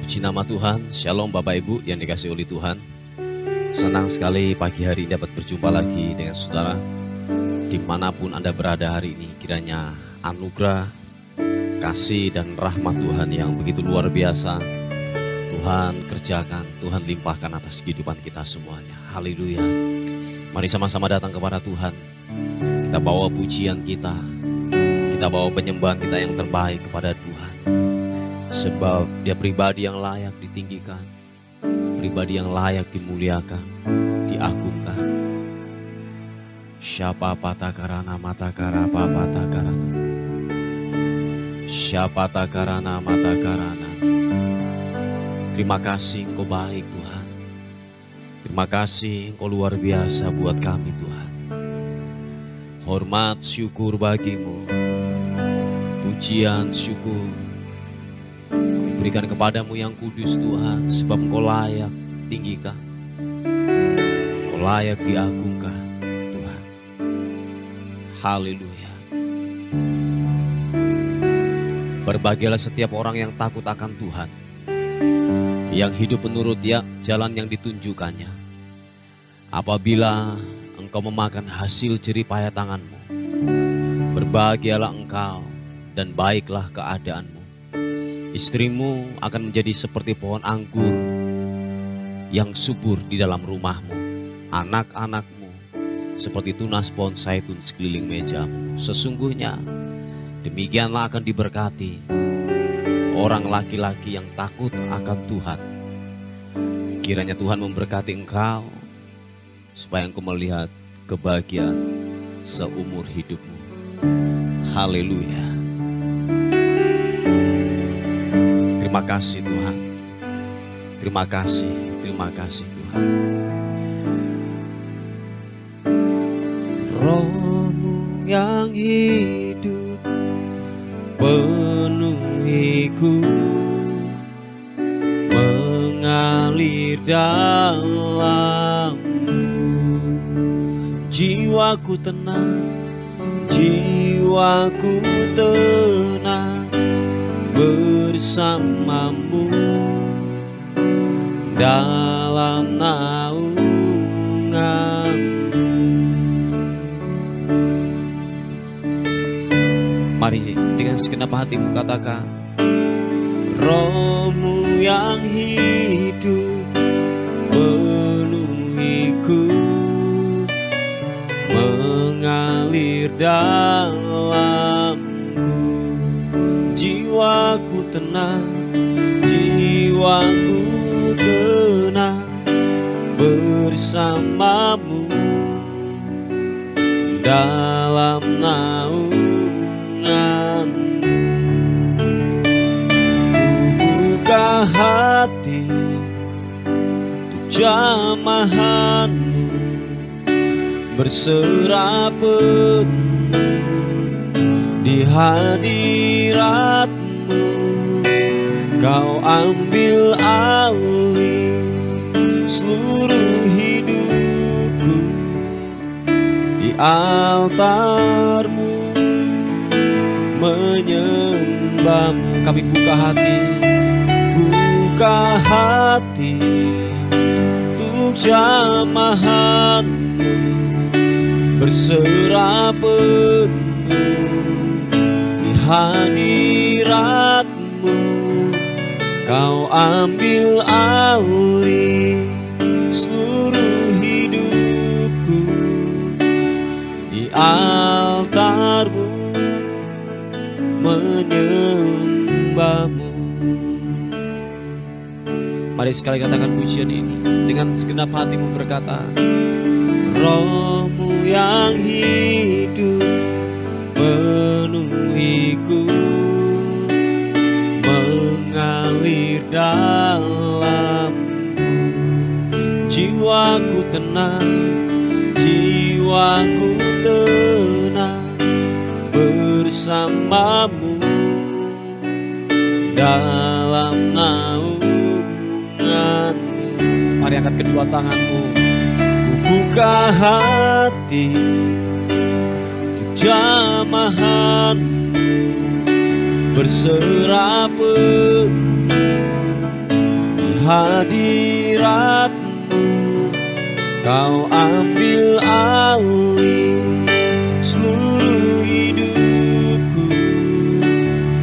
Puji nama Tuhan, Shalom Bapak Ibu yang dikasihi oleh Tuhan. Senang sekali pagi hari dapat berjumpa lagi dengan saudara. Dimanapun Anda berada hari ini, kiranya anugerah, kasih dan rahmat Tuhan yang begitu luar biasa Tuhan kerjakan, Tuhan limpahkan atas kehidupan kita semuanya. Haleluya. Mari sama-sama datang kepada Tuhan. Kita bawa pujian kita bawa penyembahan kita yang terbaik kepada Tuhan. Sebab Dia pribadi yang layak ditinggikan, pribadi yang layak dimuliakan, diagungkan. Siapa patakarana matakara papatakarana, siapa takarana matakarana. Terima kasih Engkau baik Tuhan. Terima kasih Engkau luar biasa buat kami Tuhan. Hormat syukur bagimu, pujian syukur berikan kepadamu yang kudus Tuhan, sebab Engkau layak tinggikan, Engkau layak diagungkan Tuhan. Haleluya. Berbahagialah setiap orang yang takut akan Tuhan, yang hidup menurut jalan yang ditunjukkannya. Apabila engkau memakan hasil jerih payah tanganmu, berbahagialah engkau dan baiklah keadaanmu. Istrimu akan menjadi seperti pohon anggur yang subur di dalam rumahmu. Anak-anakmu seperti tunas pohon zaitun sekeliling mejamu. Sesungguhnya demikianlah akan diberkati orang laki-laki yang takut akan Tuhan. Kiranya Tuhan memberkati engkau supaya engkau melihat kebahagiaan seumur hidupmu. Haleluya. Terima kasih Tuhan. Terima kasih Tuhan. Roh-Mu yang hidup penuhiku, mengalir dalammu. Jiwaku tenang, bersamamu dalam naungan. Mari dengan segenap hatimu katakan, Roh-Mu yang hidup penuhiku, mengalir dalamku. Jiwaku tenang, bersamamu dalam naungan. Buka hati untuk jamahan-Mu, berserah penuh di hadirat-Mu. Kau ambil alih seluruh hidupku di altar-Mu, menyembah-Mu. Kami buka hati untuk jamahan-Mu, berserah penuh di hadirat-Mu. Kau ambil alih seluruh hidupku di altar-Mu, menyembah-Mu. Mari sekali katakan pujian ini dengan segenap hatimu, berkata, Roh-Mu yang hidup penuhiku, mengalir dalamku. Jiwaku tenang, bersamamu dalam naungan-Mu. Mari angkat kedua tanganmu. Ku buka hati jamahan-Mu, berserah penuh hadirat-Mu Kau ambil alih seluruh hidupku.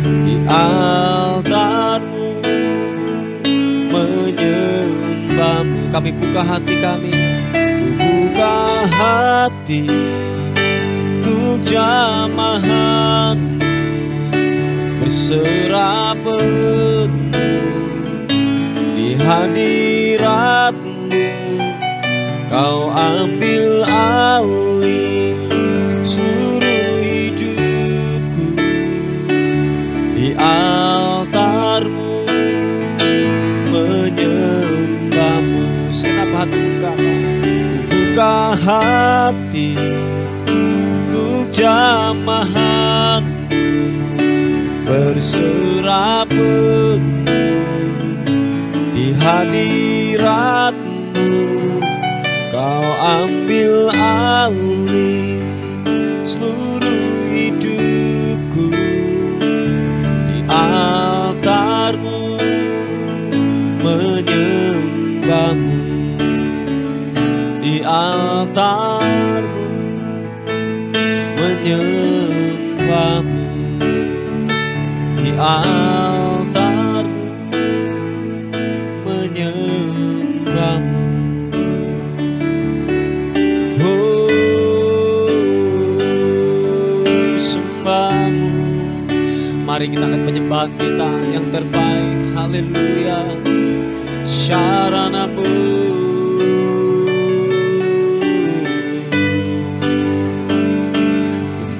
Di altar-Mu menyembah-Mu. Kami buka hati kami, buka hati untuk jamahan-Mu, berserah penuh di hadirat-Mu. Kau ambil alih seluruh hidupku. Di altar-Mu menyembah-Mu. Senap hati buka hati untuk jamahan-Mu, berserah penuh di hadirat-Mu. Kau ambil alih seluruh hidupku. Di altar-Mu menyembah-Mu. Di altar-Mu menyembah-Mu. Di altar-Mu menyembah-Mu. Mari kita angkat penyembahan kita yang terbaik. Haleluya. Syarana-Mu,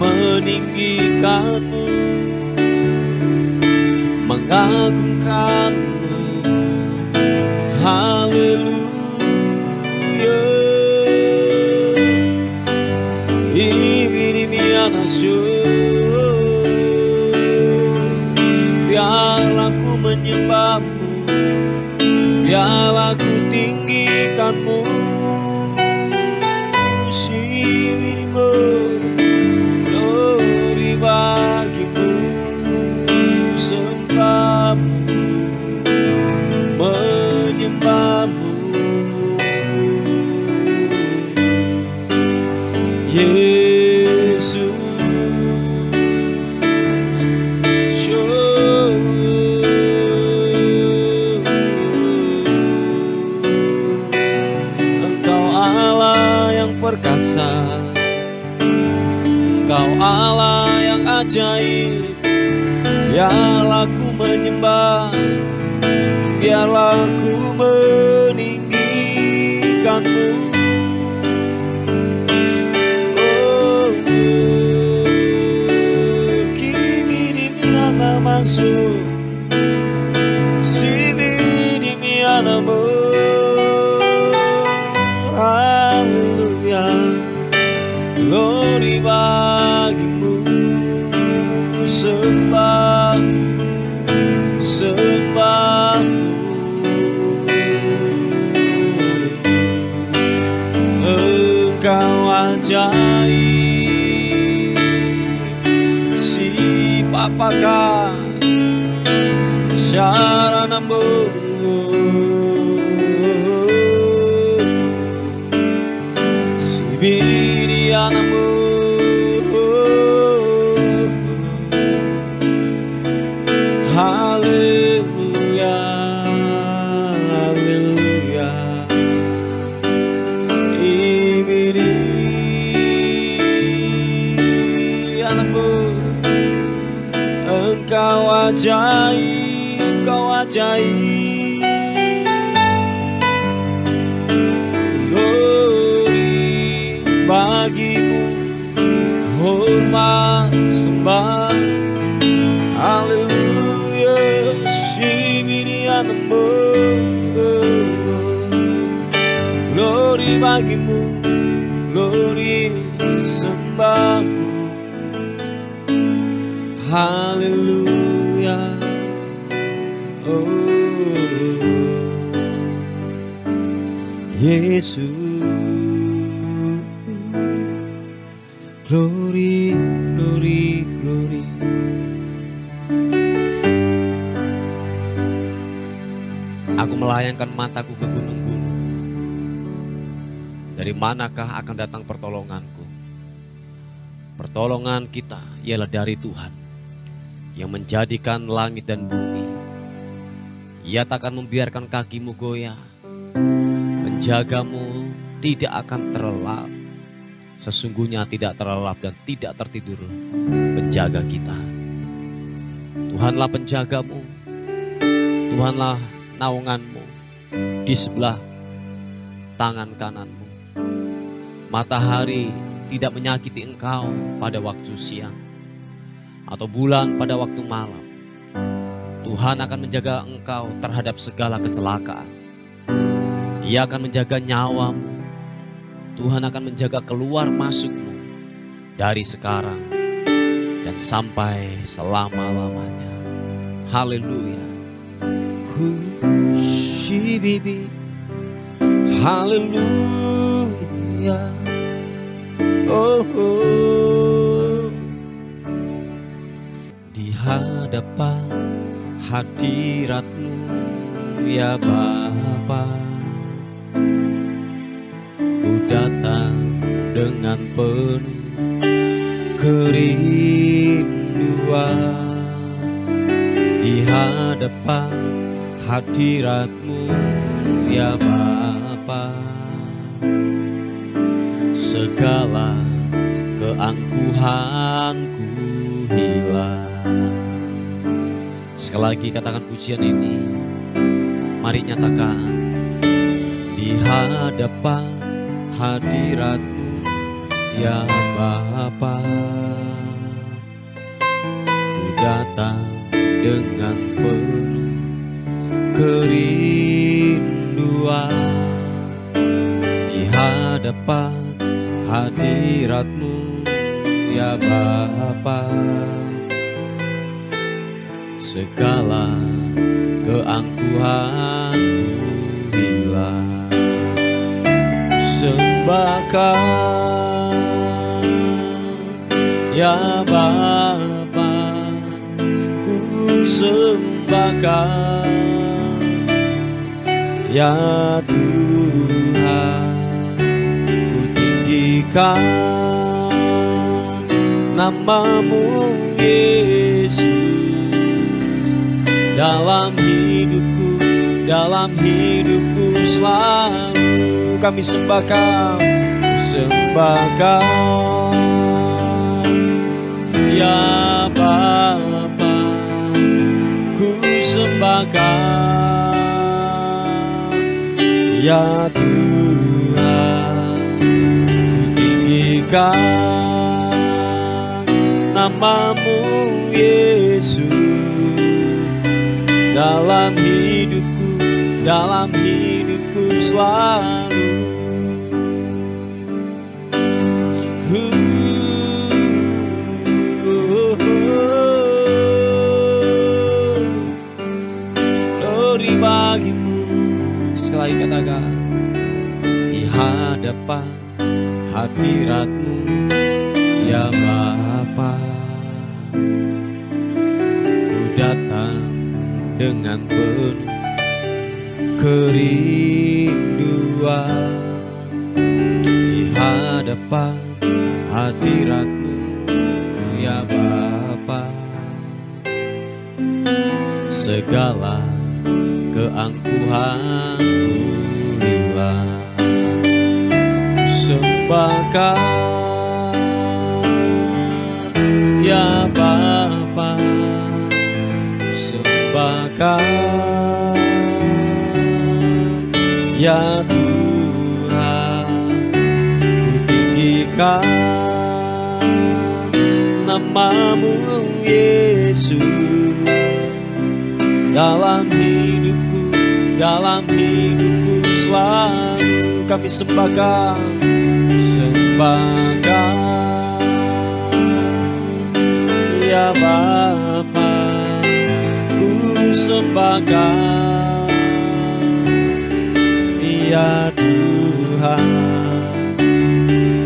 meninggikan-Mu, mengagungkan-Mu. Haleluya. Ibirimianasu, biarlah ku menyembah-Mu, biarlah ku tinggikan-Mu. Sibirimu, glory bagi-Mu, sembah-Mu, menyembah-Mu. Yesus, perkasa, Engkau Allah yang ajaib. Biarlah ku menyembah, biarlah ku meninggikan-Mu. Oh, kibirimiana masuk, sibirimiana-Mu. Glory bagi-Mu, sembah, sembah-Mu. Engkau ajaib, si papaka, syarana-Mu. Sibiriana-Mu, haleluya, haleluya. Ibiriana-Mu, Engkau ajaib, Engkau ajaib. Bagi-Mu hormat sembah, haleluya. Sibiriana-Mu, glory bagi-Mu, glory sembah-Mu, haleluya. Oh Yesus, glory, glory, glory. Aku melayangkan mataku ke gunung-gunung. Dari manakah akan datang pertolonganku? Pertolongan kita ialah dari Tuhan yang menjadikan langit dan bumi. Ia tak akan membiarkan kakimu goyah. Penjagamu tidak akan terlelap. Sesungguhnya tidak terlelap dan tidak tertidur penjaga kita. Tuhanlah penjagamu. Tuhanlah naunganmu di sebelah tangan kananmu. Matahari tidak menyakiti engkau pada waktu siang atau bulan pada waktu malam. Tuhan akan menjaga engkau terhadap segala kecelakaan. Ia akan menjaga nyawamu. Tuhan akan menjaga keluar masukmu dari sekarang dan sampai selama-lamanya. Haleluya. Shibibi. Haleluya. Oh, oh. Di hadapan hadirat-Mu ya Bapa, ku datang dengan penuh kerinduan. Di hadapan hadirat-Mu ya Bapa, segala keangkuhanku hilang. Sekali lagi katakan pujian ini. Mari nyatakan. Di hadapan hadirat-Mu ya Bapa, ku datang dengan penuh kerinduan. Di hadapan hadirat-Mu ya Bapa, segala keangkuhanku hilang. Sembahkan ya Bapa, ku sembahkan ya Tuhan, ku tinggikan nama-Mu Yesus. Dalam hidupku selalu kami sembahkan, ya Bapa, ku sembahkan ya Tuhan, ku tinggikan nama-Mu Yesus. Dalam hidupku selalu. Glory bagi-Mu. Sekali katakan. Di hadapan hadirat-Mu ya Bapa, ku datang dengan penuh kerinduan. Di hadapan hadirat-Mu ya Bapa, segala keangkuhanku hilang. Sembahkan ya Bapa, sembahkan ya Tuhan, ku tinggikan nama-Mu Yesus. Dalam hidupku selalu kami sembahkan ya Bapa, ku sembahkan ya Tuhan,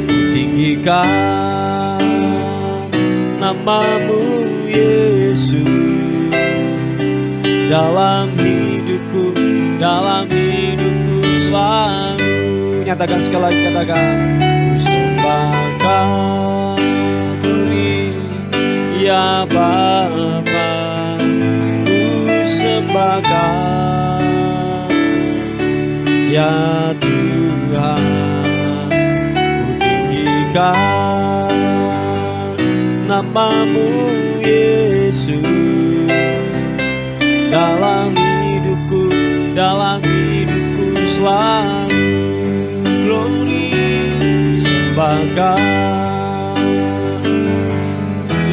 ku tinggikan nama-Mu Yesus. Dalam selalu. Nyatakan sekali lagi, katakan, ku sembahkan Glory ya Bapa, ku sembahkan ya Tuhan, ku tinggikan namamu Yesus dalam hidupku selalu. Glory sembahkan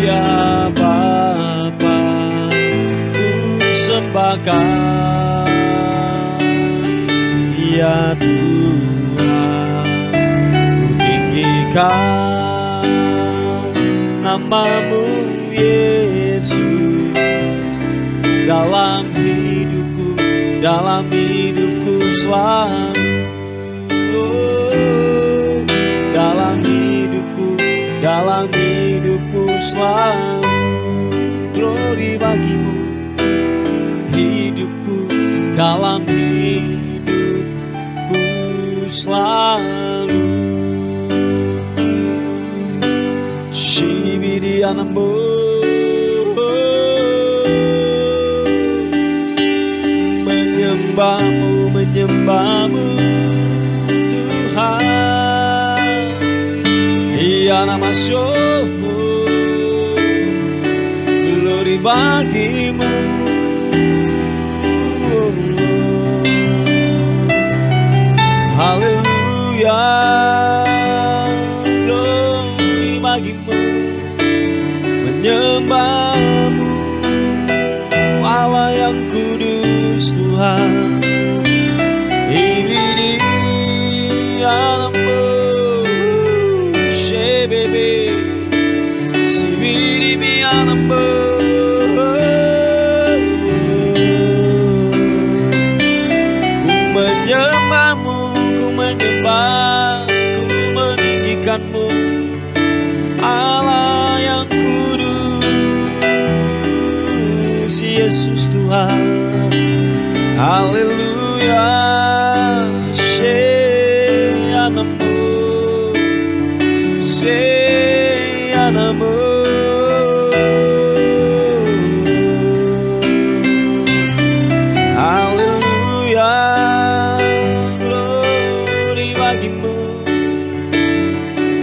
ya Bapa, ku sembahkan ya Tuhan, ku tinggikan namamu Yesus dalam hidupku selalu. Oh, dalam hidupku selalu. Glory bagimu, hidupku dalam hidupku selalu. Shibidi anambo, menyembahmu Tuhan, ya nama syukur, glory bagimu. Haleluya, glory bagimu, menyembahmu Allah yang kudus Tuhan. Ibidi anambo shebebe sibidi mi anambo, ku menyembah, ku meninggikanmu Allah yang kudus Yesus Tuhan. Haleluya, Seanamu. Haleluya, glory bagimu,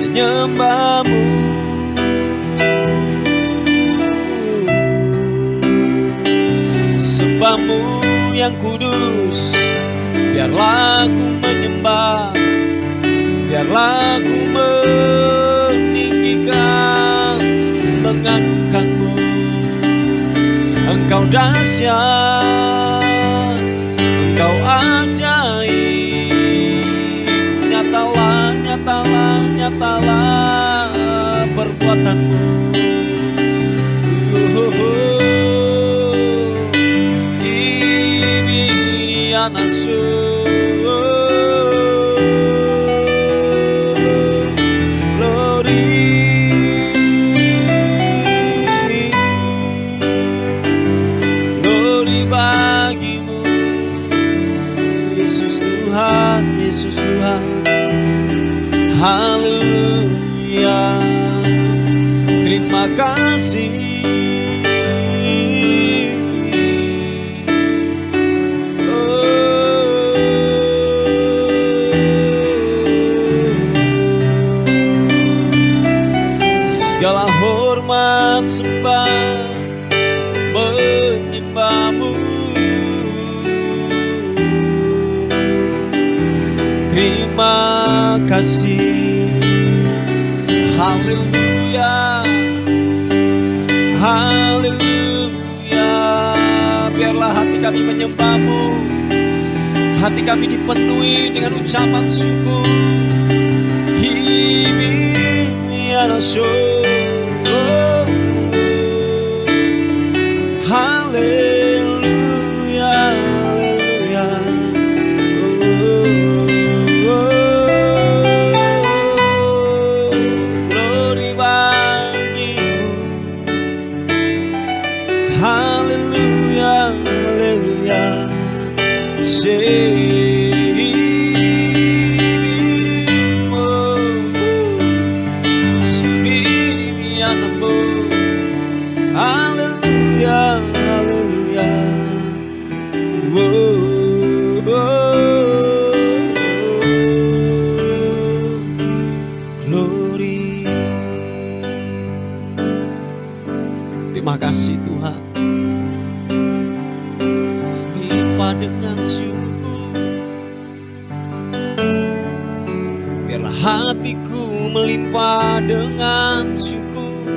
menyembahmu. Sembahmu yang kudus, biarlah ku menyembah, biarlah ku meninggikan, mengagungkanmu. Engkau dahsyat, Engkau ajaib, nyatalah perbuatanmu. Ibidi anasu, Yesus Tuhan. Haleluya, terima kasih. Segala hormat sembah menyembahmu. Terima kasih. Haleluya, haleluya. Biarlah hati kami menyembahmu, hati kami dipenuhi dengan ucapan syukur. Hibini anaso, haleluya, haleluya. Haleluya, haleluya. dengan syukur. Biarlah hatiku melimpah dengan syukur,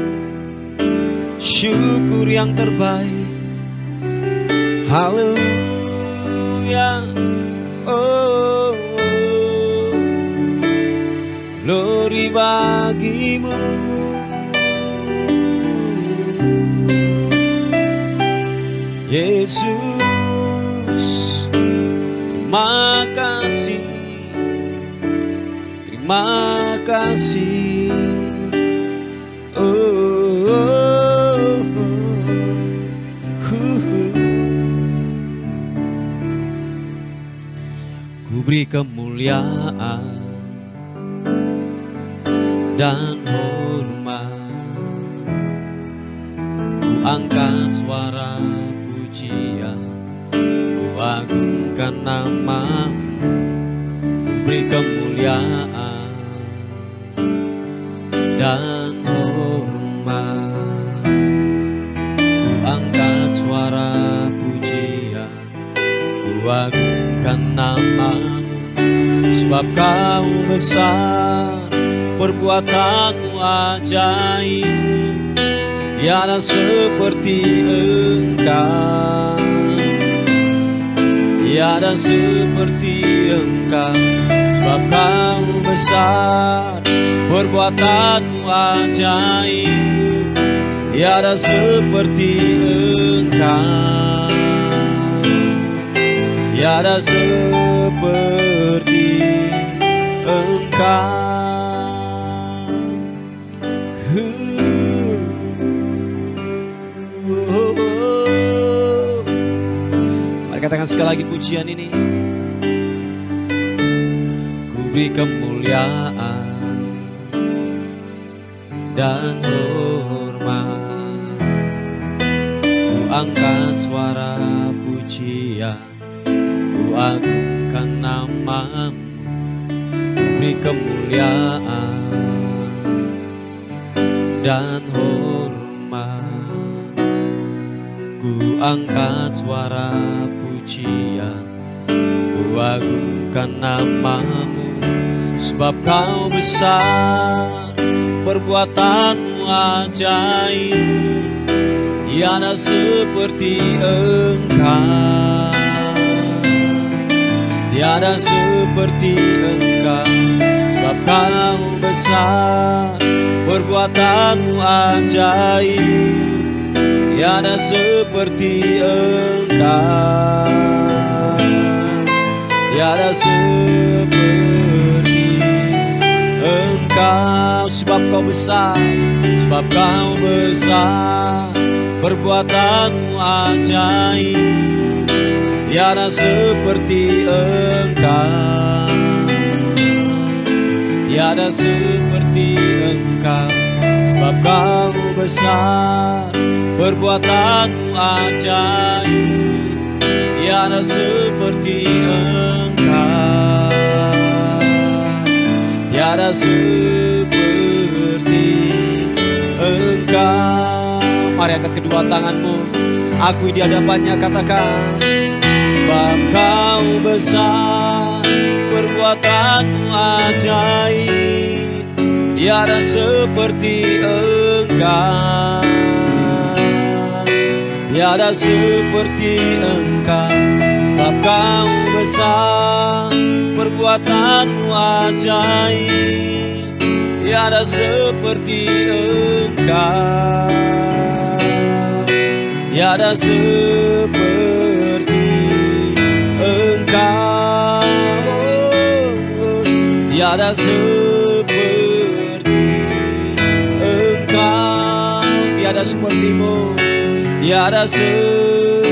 syukur yang terbaik. Haleluya. Oh, glory bagimu. Yesus, terima kasih, terima kasih. Ku beri kemuliaan dan hormat, ku angkat suara pujian, ku agungkan namamu. Ku beri kemuliaan dan hormat, ku angkat suara pujian, ku agungkan namamu. Sebab kau besar, perbuatanmu ajaib, tiada seperti Engkau, tiada seperti Engkau. Sebab kau besar, perbuatanmu ajaib, tiada seperti Engkau, tiada seperti Engkau. Mari katakan sekali lagi pujian ini. Ku beri kemuliaan dan hormat, ku angkat suara pujian, ku agungkan namamu. Ku beri kemuliaan dan hormat, ku angkat suara pujian, ku agungkan namamu. Sebab kau besar, perbuatanmu ajaib, tiada seperti Engkau, tiada seperti Engkau. Sebab kau besar, perbuatanmu ajaib, tiada seperti Engkau, tiada seperti Engkau. Sebab kau besar, sebab kau besar, perbuatanmu ajaib, tiada seperti Engkau, tiada seperti Engkau. Sebab kau besar, perbuatanmu ajaib, tiada seperti Engkau, tiada seperti Engkau. Mari angkat kedua tanganmu, akui di hadapannya, katakan. Sebab kau besar, perbuatanmu ajaib, tiada seperti Engkau, tiada seperti Engkau. Sebab kau besar, perbuatanmu ajaib, tiada seperti Engkau, tiada seperti Engkau, tiada seperti Engkau, tiada sepertimu, tiada seperti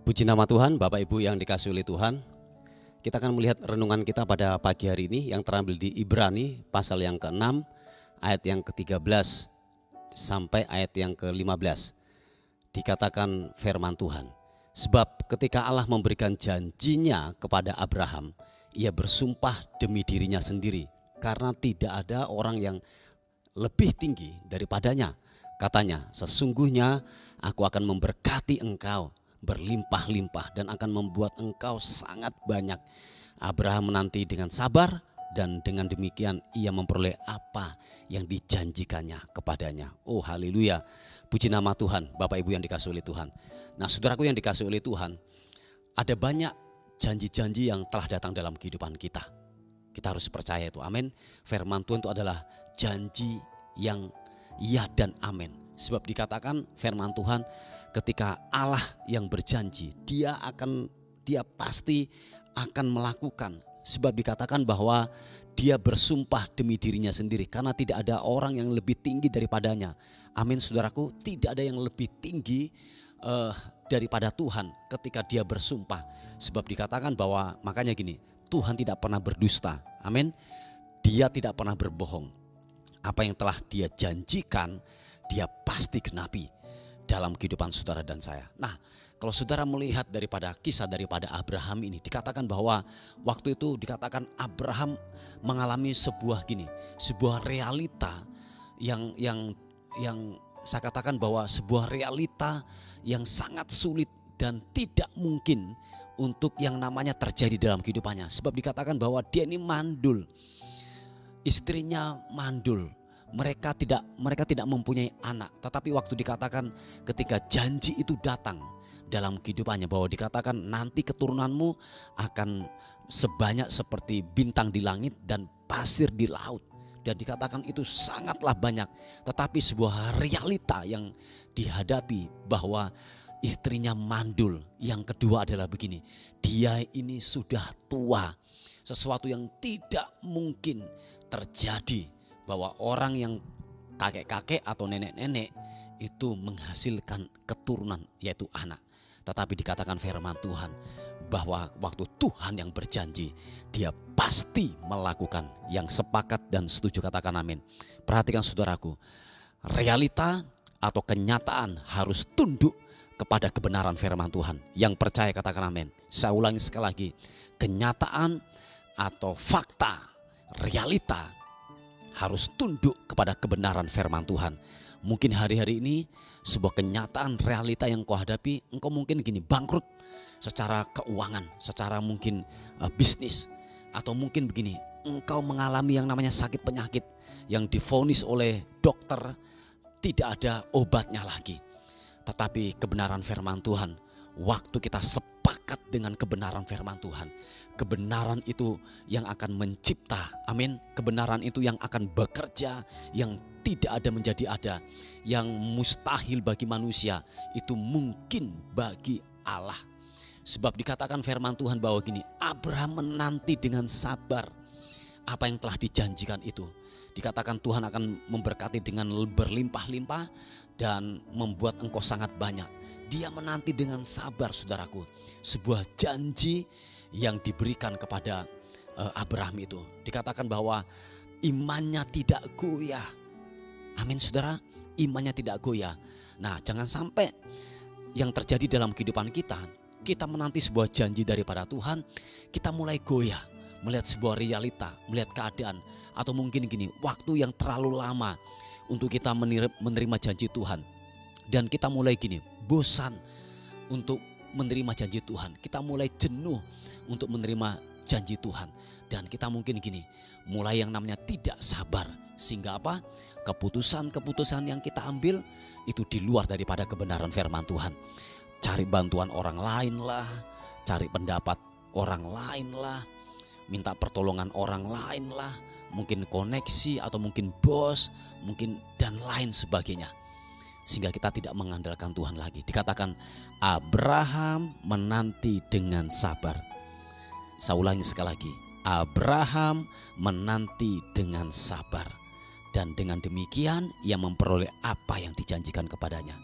Puji nama Tuhan. Bapak Ibu yang dikasihi oleh Tuhan, Kita akan melihat renungan kita pada pagi hari ini yang terambil di Ibrani pasal yang ke-6 ayat yang ke-13 sampai ayat yang ke-15. Dikatakan firman Tuhan, sebab ketika Allah memberikan janjinya kepada Abraham, ia bersumpah demi dirinya sendiri karena tidak ada orang yang lebih tinggi daripadanya. Katanya, sesungguhnya aku akan memberkati engkau berlimpah-limpah dan akan membuat engkau sangat banyak. Abraham menanti dengan sabar dan dengan demikian ia memperoleh apa yang dijanjikannya kepadanya. Oh haleluya, puji nama Tuhan. Bapak Ibu yang dikasihi oleh Tuhan. Nah saudaraku yang dikasihi oleh Tuhan, ada banyak janji-janji yang telah datang dalam kehidupan kita. Kita harus percaya itu, amin. Firman Tuhan itu adalah janji yang ya dan amin. Sebab dikatakan firman Tuhan, ketika Allah yang berjanji, dia pasti akan melakukan. Sebab dikatakan bahwa dia bersumpah demi dirinya sendiri karena tidak ada orang yang lebih tinggi daripadanya. Amin saudaraku, tidak ada yang lebih tinggi daripada Tuhan ketika dia bersumpah. Sebab dikatakan bahwa makanya gini, Tuhan tidak pernah berdusta. Amin. Dia tidak pernah berbohong. Apa yang telah dia janjikan, dia pasti genapi dalam kehidupan saudara dan saya. Nah, kalau saudara melihat kisah daripada Abraham ini, dikatakan bahwa waktu itu dikatakan Abraham mengalami sebuah realita yang saya katakan bahwa sebuah realita yang sangat sulit dan tidak mungkin untuk yang namanya terjadi dalam kehidupannya. Sebab dikatakan bahwa dia ini mandul, istrinya mandul. Mereka tidak mempunyai anak. Tetapi waktu dikatakan ketika janji itu datang dalam kehidupannya, bahwa dikatakan nanti keturunanmu akan sebanyak seperti bintang di langit dan pasir di laut. Dan dikatakan itu sangatlah banyak. Tetapi sebuah realita yang dihadapi bahwa istrinya mandul. Yang kedua adalah begini, dia ini sudah tua. Sesuatu yang tidak mungkin terjadi, bahwa orang yang kakek-kakek atau nenek-nenek itu menghasilkan keturunan, yaitu anak. Tetapi dikatakan firman Tuhan bahwa waktu Tuhan yang berjanji, dia pasti melakukan. Yang sepakat dan setuju katakan amin. Perhatikan saudaraku, realita atau kenyataan harus tunduk kepada kebenaran firman Tuhan. Yang percaya katakan amin. Saya ulangi sekali lagi, kenyataan atau fakta, realita harus tunduk kepada kebenaran firman Tuhan. Mungkin hari-hari ini sebuah kenyataan realita yang kau hadapi, engkau mungkin bangkrut secara keuangan, secara mungkin bisnis, atau mungkin begini, engkau mengalami yang namanya sakit penyakit yang divonis oleh dokter tidak ada obatnya lagi. Tetapi kebenaran firman Tuhan, waktu kita sepakat dengan kebenaran firman Tuhan, kebenaran itu yang akan mencipta, amin. Kebenaran itu yang akan bekerja, yang tidak ada menjadi ada, yang mustahil bagi manusia itu mungkin bagi Allah. Sebab dikatakan firman Tuhan bahwa Abraham menanti dengan sabar apa yang telah dijanjikan itu. Dikatakan Tuhan akan memberkati dengan berlimpah-limpah dan membuat engkau sangat banyak. Dia menanti dengan sabar saudaraku, sebuah janji yang diberikan kepada Abraham itu. Dikatakan bahwa imannya tidak goyah. Amin saudara, imannya tidak goyah. Nah jangan sampai yang terjadi dalam kehidupan kita menanti sebuah janji daripada Tuhan, kita mulai goyah, melihat sebuah realita, melihat keadaan, atau mungkin waktu yang terlalu lama untuk kita menerima janji Tuhan. Dan kita mulai bosan untuk menerima janji Tuhan. Kita mulai jenuh untuk menerima janji Tuhan. Dan kita mungkin mulai yang namanya tidak sabar. Sehingga apa? Keputusan-keputusan yang kita ambil itu di luar daripada kebenaran firman Tuhan. Cari bantuan orang lain lah, cari pendapat orang lain lah, minta pertolongan orang lain lah, mungkin koneksi atau mungkin bos, mungkin dan lain sebagainya. Sehingga kita tidak mengandalkan Tuhan lagi. Dikatakan Abraham menanti dengan sabar. Saya ulangi sekali lagi, Abraham menanti dengan sabar. Dan dengan demikian ia memperoleh apa yang dijanjikan kepadanya.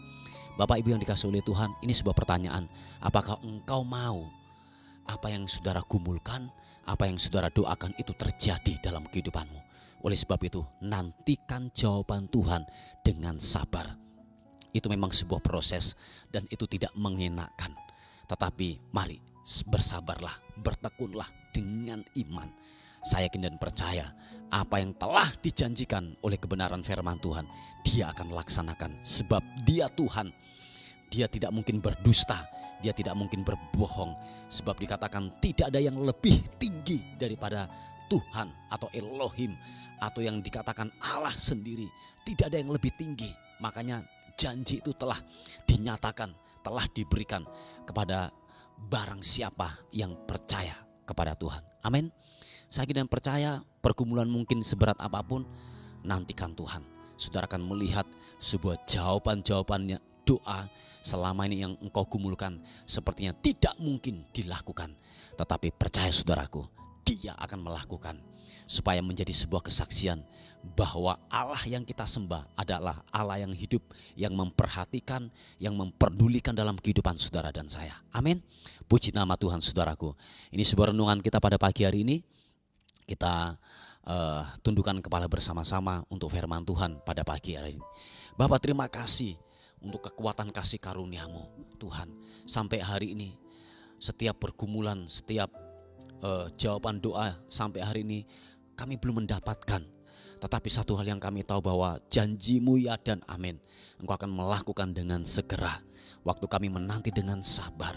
Bapak Ibu yang dikasihi oleh Tuhan, ini sebuah pertanyaan. Apakah engkau mau apa yang saudara gumulkan, apa yang saudara doakan itu terjadi dalam kehidupanmu. Oleh sebab itu, nantikan jawaban Tuhan dengan sabar. Itu memang sebuah proses dan itu tidak mengenakan. Tetapi mari bersabarlah, bertekunlah dengan iman. Saya yakin dan percaya apa yang telah dijanjikan oleh kebenaran firman Tuhan, Dia akan laksanakan. Sebab Dia Tuhan, Dia tidak mungkin berdusta, Dia tidak mungkin berbohong. Sebab dikatakan tidak ada yang lebih tinggi daripada Tuhan atau Elohim, atau yang dikatakan Allah sendiri. Tidak ada yang lebih tinggi. Makanya janji itu telah dinyatakan, telah diberikan kepada barang siapa yang percaya kepada Tuhan. Amin. Saya yakin dan percaya pergumulan mungkin seberat apapun, nantikan Tuhan. Saudara akan melihat sebuah jawaban-jawabannya doa selama ini yang engkau gumulkan sepertinya tidak mungkin dilakukan. Tetapi percaya saudaraku, Dia akan melakukan supaya menjadi sebuah kesaksian bahwa Allah yang kita sembah adalah Allah yang hidup, yang memperhatikan, yang memperdulikan dalam kehidupan saudara dan saya. Amin. Puji nama Tuhan saudaraku. Ini sebuah renungan kita pada pagi hari ini. Kita tundukkan kepala bersama-sama untuk firman Tuhan pada pagi hari ini. Bapak, terima kasih untuk kekuatan kasih karunia-Mu Tuhan. Sampai hari ini setiap pergumulan, setiap jawaban doa sampai hari ini kami belum mendapatkan. Tetapi satu hal yang kami tahu bahwa janji-Mu ya dan amin. Engkau akan melakukan dengan segera. Waktu kami menanti dengan sabar,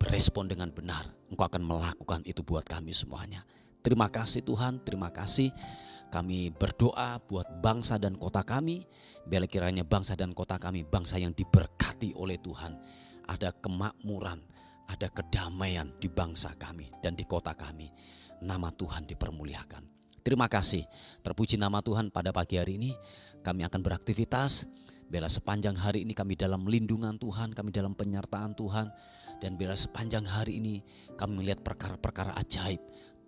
berespon dengan benar, Engkau akan melakukan itu buat kami semuanya. Terima kasih Tuhan, terima kasih. Kami berdoa buat bangsa dan kota kami. Biar kiranya bangsa dan kota kami bangsa yang diberkati oleh Tuhan. Ada kemakmuran, ada kedamaian di bangsa kami dan di kota kami. Nama Tuhan dipermuliakan. Terima kasih. Terpuji nama Tuhan pada pagi hari ini. Kami akan beraktivitas. Biarlah sepanjang hari ini kami dalam lindungan Tuhan, kami dalam penyertaan Tuhan. Dan biarlah sepanjang hari ini kami melihat perkara-perkara ajaib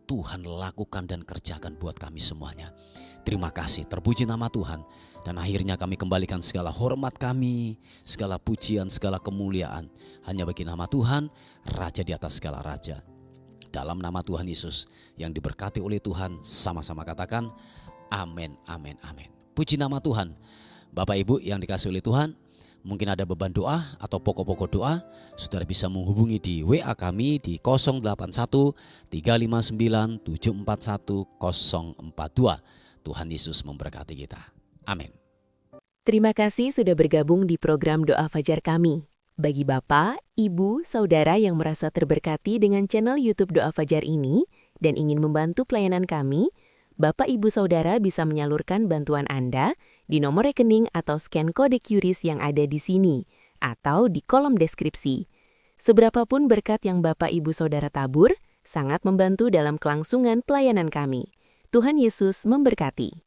Tuhan lakukan dan kerjakan buat kami semuanya. Terima kasih, terpuji nama Tuhan. Dan akhirnya kami kembalikan segala hormat kami, segala pujian, segala kemuliaan hanya bagi nama Tuhan, Raja di atas segala raja. Dalam nama Tuhan Yesus yang diberkati oleh Tuhan, sama-sama katakan amin, amin, amin. Puji nama Tuhan. Bapak Ibu yang dikasihi oleh Tuhan, mungkin ada beban doa atau pokok-pokok doa, saudara bisa menghubungi di WA kami di 081 359 741 042. Tuhan Yesus memberkati kita. Amin. Terima kasih sudah bergabung di program Doa Fajar kami. Bagi Bapak, Ibu, Saudara yang merasa terberkati dengan channel YouTube Doa Fajar ini dan ingin membantu pelayanan kami, Bapak, Ibu, Saudara bisa menyalurkan bantuan Anda di nomor rekening atau scan kode QRIS yang ada di sini atau di kolom deskripsi. Seberapapun berkat yang Bapak, Ibu, Saudara tabur, sangat membantu dalam kelangsungan pelayanan kami. Tuhan Yesus memberkati.